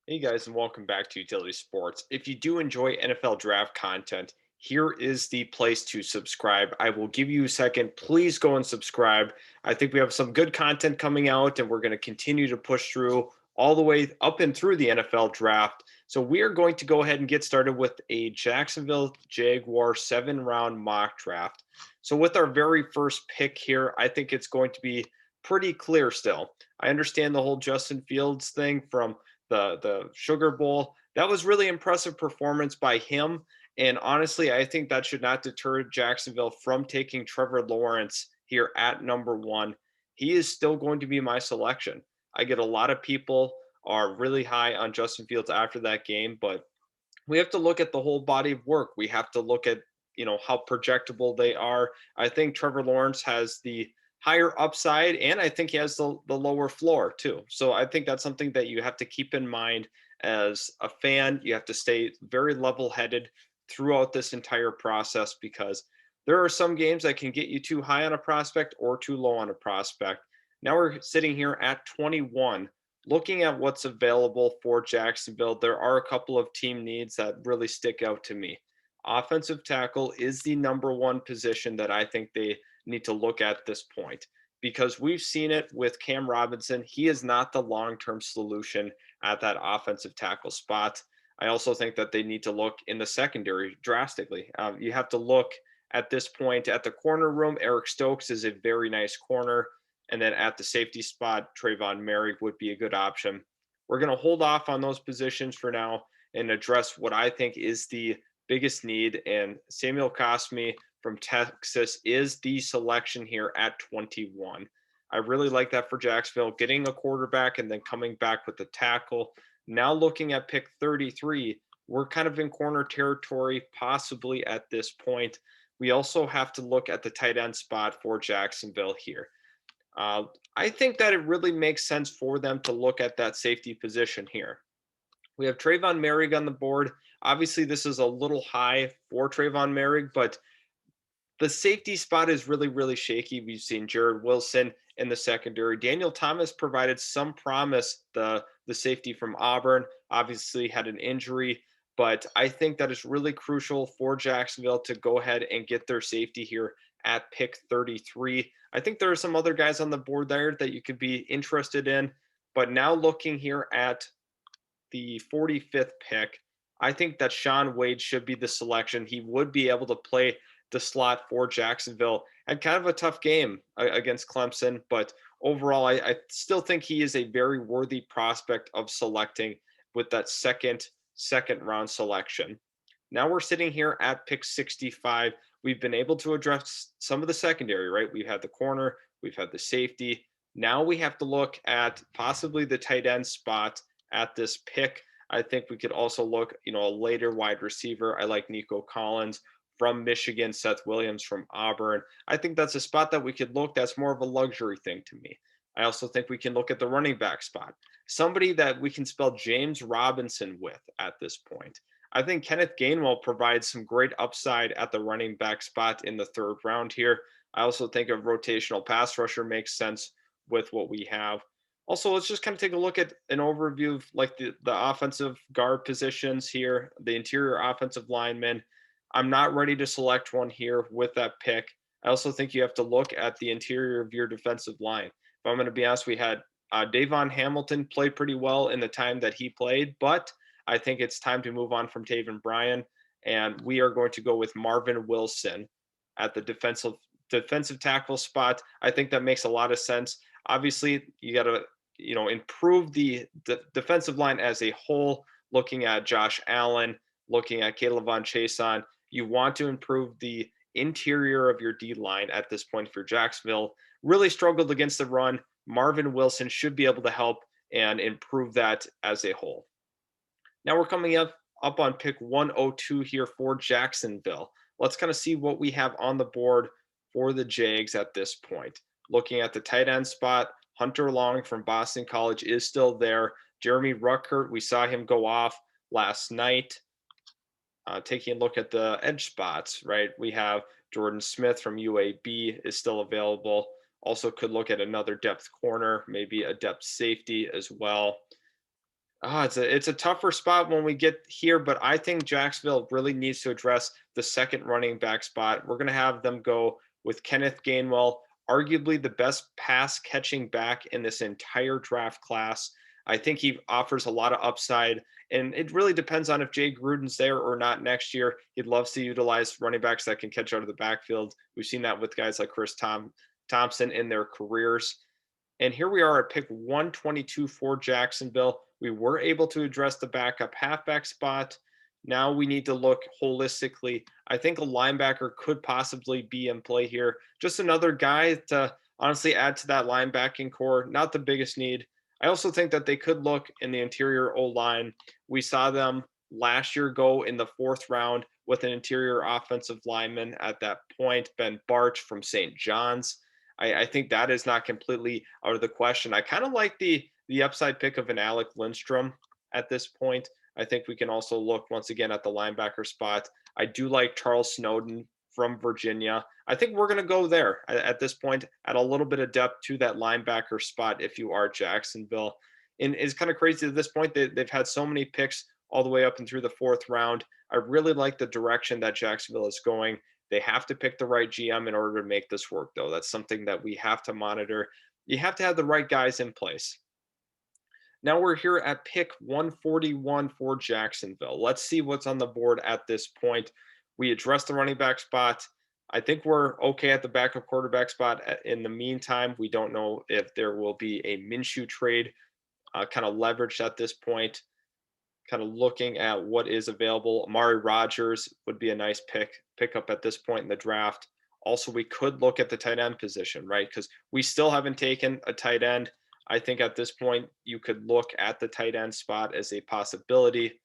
Hey guys, and welcome back to Utility Sports. If you do enjoy NFL draft content, here is the place to subscribe. I will give you a second. Please go and subscribe. I think we have some good content coming out, and we're going to continue to push through all the way up and through the NFL draft. So, we are going to go ahead and get started with a Jacksonville Jaguar 7 round mock draft. So, with our very first pick here, I think it's going to be pretty clear still. I understand the whole Justin Fields thing from the Sugar Bowl. That was really impressive performance by him. And honestly, I think that should not deter Jacksonville from taking Trevor Lawrence here at number one. He is still going to be my selection. I get a lot of people are really high on Justin Fields after that game, but we have to look at the whole body of work. We have to look at, how projectable they are. I think Trevor Lawrence has the higher upside, and I think he has the lower floor too. So I think that's something that you have to keep in mind as a fan. You have to stay very level headed throughout this entire process because there are some games that can get you too high on a prospect or too low on a prospect. Now we're sitting here at 21. Looking at what's available for Jacksonville, there are a couple of team needs that really stick out to me. Offensive tackle is the number one position that I think they need to look at this point because we've seen it with Cam Robinson. He is not the long term solution at that offensive tackle spot. I also think that they need to look in the secondary drastically. You have to look at this point at the corner room. Eric Stokes is a very nice corner. And then at the safety spot, Trayvon Merrick would be a good option. We're going to hold off on those positions for now and address what I think is the biggest need. And Samuel Cosmi from Texas is the selection here at 21. I really like that for Jacksonville, getting a quarterback and then coming back with the tackle. Now looking at pick 33, we're kind of in corner territory, possibly at this point. We also have to look at the tight end spot for Jacksonville here. Uh, I think that it really makes sense for them to look at that safety position here. We have Trayvon Merrick on the board. Obviously, this is a little high for Trayvon Merrick, but the safety spot is really, really shaky. We've seen Jared Wilson in the secondary. Daniel Thomas provided some promise, the safety from Auburn, obviously had an injury, but I think that is really crucial for Jacksonville to go ahead and get their safety here at pick 33. I think there are some other guys on the board there that you could be interested in, but now looking here at the 45th pick, I think that Sean Wade should be the selection. He would be able to play the slot for Jacksonville. Had kind of a tough game against Clemson, but overall, I still think he is a very worthy prospect of selecting with that second round selection. Now we're sitting here at pick 65. We've been able to address some of the secondary, right? We've had the corner, we've had the safety. Now we have to look at possibly the tight end spot at this pick. I think we could also look, a later wide receiver. I like Nico Collins from Michigan, Seth Williams from Auburn. I think that's a spot that we could look. That's more of a luxury thing to me. I also think we can look at the running back spot, somebody that we can spell James Robinson with at this point. I think Kenneth Gainwell provides some great upside at the running back spot in the third round here. I also think a rotational pass rusher makes sense with what we have. Also, let's just kind of take a look at an overview of like the offensive guard positions here, the interior offensive linemen. I'm not ready to select one here with that pick. I also think you have to look at the interior of your defensive line. If I'm going to be honest, we had Davon Hamilton play pretty well in the time that he played, but I think it's time to move on from Taven Bryan, and we are going to go with Marvin Wilson at the defensive tackle spot. I think that makes a lot of sense. Obviously, you got to improve the defensive line as a whole. Looking at Josh Allen, looking at Caleb Von Chason, you want to improve the interior of your D line at this point for Jacksonville. Really struggled against the run. Marvin Wilson should be able to help and improve that as a whole. Now we're coming up on pick 102 here for Jacksonville. Let's kind of see what we have on the board for the Jags at this point. Looking at the tight end spot, Hunter Long from Boston College is still there. Jeremy Ruckert, we saw him go off last night. Taking a look at the edge spots, right? We have Jordan Smith from UAB is still available. Also could look at another depth corner, maybe a depth safety as well. It's a tougher spot when we get here, but I think Jacksonville really needs to address the second running back spot. We're going to have them go with Kenneth Gainwell, arguably the best pass catching back in this entire draft class. I think he offers a lot of upside, and it really depends on if Jay Gruden's there or not next year. He loves to utilize running backs that can catch out of the backfield. We've seen that with guys like Thompson in their careers. And here we are at pick 122 for Jacksonville. We were able to address the backup halfback spot. Now we need to look holistically. I think a linebacker could possibly be in play here. Just another guy to honestly add to that linebacking core. Not the biggest need. I also think that they could look in the interior O-line. We saw them last year go in the 4th round with an interior offensive lineman at that point, Ben Barch from St. John's. I think that is not completely out of the question. I kind of like the upside pick of an Alec Lindstrom at this point. I think we can also look once again at the linebacker spot. I do like Charles Snowden from Virginia. I think we're going to go there at this point, add a little bit of depth to that linebacker spot if you are Jacksonville. And it's kind of crazy at this point. They've had so many picks all the way up and through the 4th round. I really like the direction that Jacksonville is going. They have to pick the right GM in order to make this work, though. That's something that we have to monitor. You have to have the right guys in place. Now we're here at pick 141 for Jacksonville. Let's see what's on the board at this point. We addressed the running back spot. I think we're okay at the backup quarterback spot. In the meantime, we don't know if there will be a Minshew trade kind of leveraged at this point. Kind of looking at what is available. Amari Rodgers would be a nice pickup at this point in the draft. Also, we could look at the tight end position, right? Because we still haven't taken a tight end. I think at this point, you could look at the tight end spot as a possibility.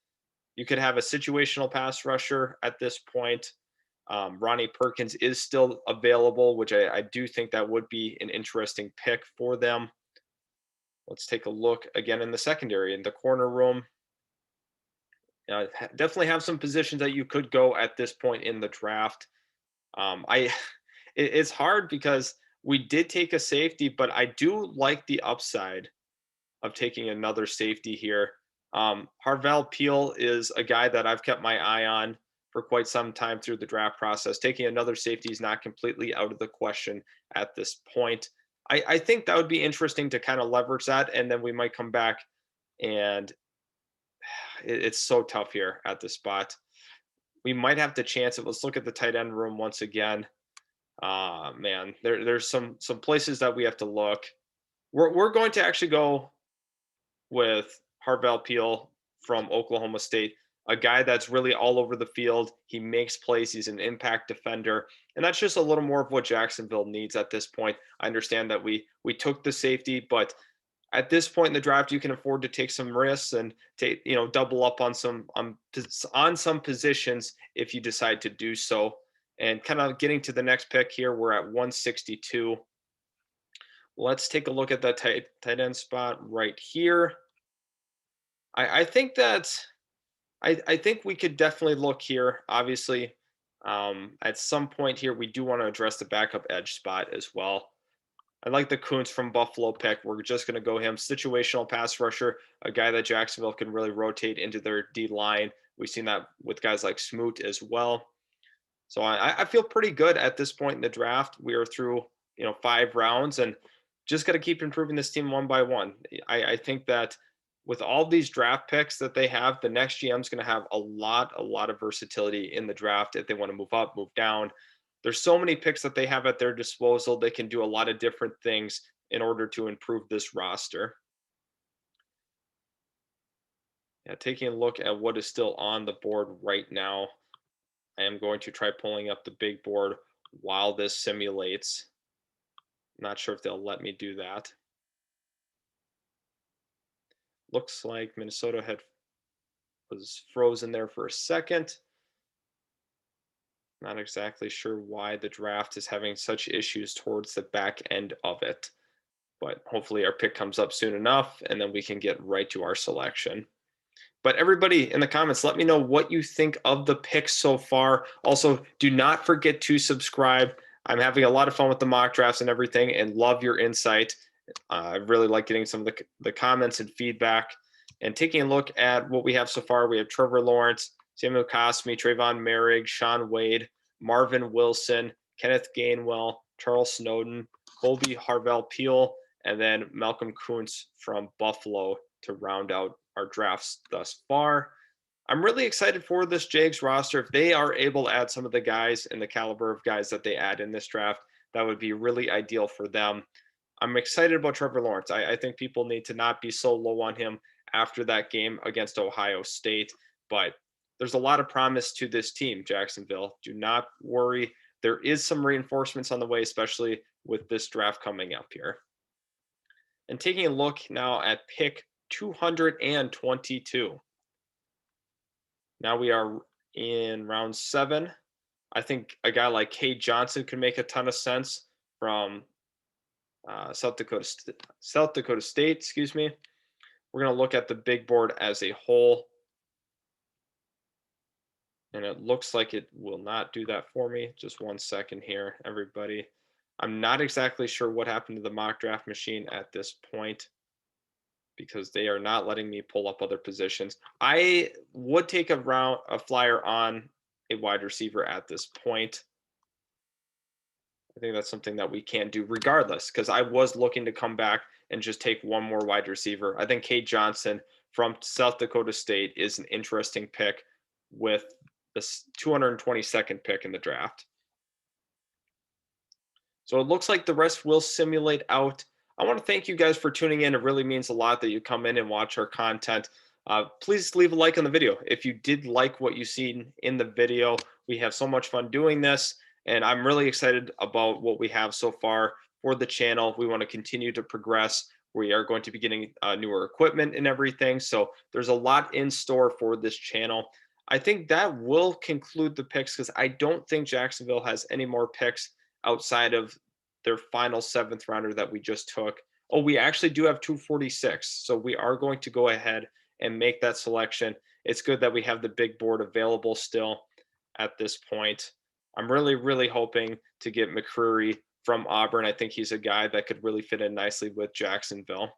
You could have a situational pass rusher at this point. Ronnie Perkins is still available, which I do think that would be an interesting pick for them. Let's take a look again in the secondary, in the corner room. Definitely have some positions that you could go at this point in the draft. It's hard because we did take a safety, but I do like the upside of taking another safety here. Harvell Peel is a guy that I've kept my eye on for quite some time through the draft process. Taking another safety is not completely out of the question at this point. I think that would be interesting to kind of leverage that, and then we might come back and it's so tough here at the spot. We might have to chance it. Let's look at the tight end room once again. Man, there's some places that we have to look. We're going to actually go with Harvell Peel from Oklahoma State, a guy that's really all over the field. He makes plays. He's an impact defender, and that's just a little more of what Jacksonville needs at this point. I understand that we took the safety, but at this point in the draft, you can afford to take some risks and take, double up on some positions if you decide to do so. And kind of getting to the next pick here, we're at 162. Let's take a look at that tight end spot right here. I think we could definitely look here. Obviously, at some point here, we do want to address the backup edge spot as well. I like the Kuntz from Buffalo pick. We're just going to go him. Situational pass rusher, a guy that Jacksonville can really rotate into their D line. We've seen that with guys like Smoot as well. So I feel pretty good at this point in the draft. We are through 5 rounds and just got to keep improving this team one by one. I think that with all these draft picks that they have, the next GM is going to have a lot of versatility in the draft if they want to move up, move down. There's so many picks that they have at their disposal. They can do a lot of different things in order to improve this roster. Yeah, taking a look at what is still on the board right now. I am going to try pulling up the big board while this simulates. Not sure if they'll let me do that. Looks like Minnesota was frozen there for a second. Not exactly sure why the draft is having such issues towards the back end of it, but hopefully our pick comes up soon enough and then we can get right to our selection. But everybody in the comments, let me know what you think of the picks so far. Also, do not forget to subscribe. I'm having a lot of fun with the mock drafts and everything and love your insight. I really like getting some of the comments and feedback. And taking a look at what we have so far, we have Trevor Lawrence, Samuel Cosmi, Trayvon Merrick, Sean Wade, Marvin Wilson, Kenneth Gainwell, Charles Snowden, Colby Harvell Peel, and then Malcolm Kuntz from Buffalo to round out our drafts thus far. I'm really excited for this Jags roster. If they are able to add some of the guys and the caliber of guys that they add in this draft, that would be really ideal for them. I'm excited about Trevor Lawrence. I think people need to not be so low on him after that game against Ohio State, but there's a lot of promise to this team, Jacksonville. Do not worry. There is some reinforcements on the way, especially with this draft coming up here. And taking a look now at pick 222. Now we are in round 7. I think a guy like Cade Johnson could make a ton of sense from South Dakota State, excuse me. We're going to look at the big board as a whole. And it looks like it will not do that for me. Just 1 second here, everybody. I'm not exactly sure what happened to the mock draft machine at this point because they are not letting me pull up other positions. I would take a flyer on a wide receiver at this point. I think that's something that we can do regardless, because I was looking to come back and just take one more wide receiver. I think Cade Johnson from South Dakota State is an interesting pick with the 222nd pick in the draft. So it looks like the rest will simulate out. I want to thank you guys for tuning in. It really means a lot that you come in and watch our content. Please leave a like on the video if you did like what you've seen in the video. We have so much fun doing this, and I'm really excited about what we have so far for the channel. We want to continue to progress. We are going to be getting newer equipment and everything. So there's a lot in store for this channel. I think that will conclude the picks because I don't think Jacksonville has any more picks outside of their final 7th rounder that we just took. Oh, we actually do have 246. So we are going to go ahead and make that selection. It's good that we have the big board available still at this point. I'm really, really hoping to get McCreary from Auburn. I think he's a guy that could really fit in nicely with Jacksonville.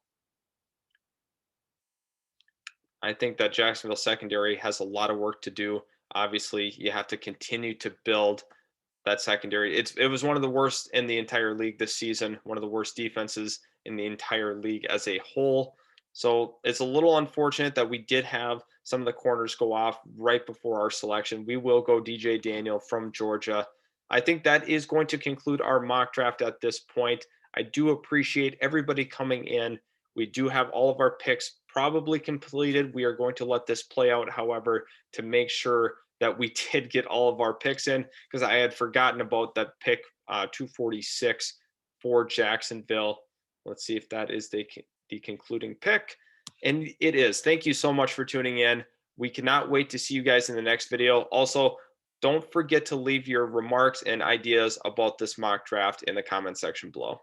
I think that Jacksonville secondary has a lot of work to do. Obviously, you have to continue to build that secondary. It was one of the worst in the entire league this season, one of the worst defenses in the entire league as a whole. So it's a little unfortunate that we did have some of the corners go off right before our selection. We will go DJ Daniel from Georgia. I think that is going to conclude our mock draft at this point. I do appreciate everybody coming in. We do have all of our picks probably completed. We are going to let this play out, however, to make sure that we did get all of our picks in, because I had forgotten about that pick 246 for Jacksonville. Let's see if that is the concluding pick. And it is. Thank you so much for tuning in. We cannot wait to see you guys in the next video. Also, don't forget to leave your remarks and ideas about this mock draft in the comment section below.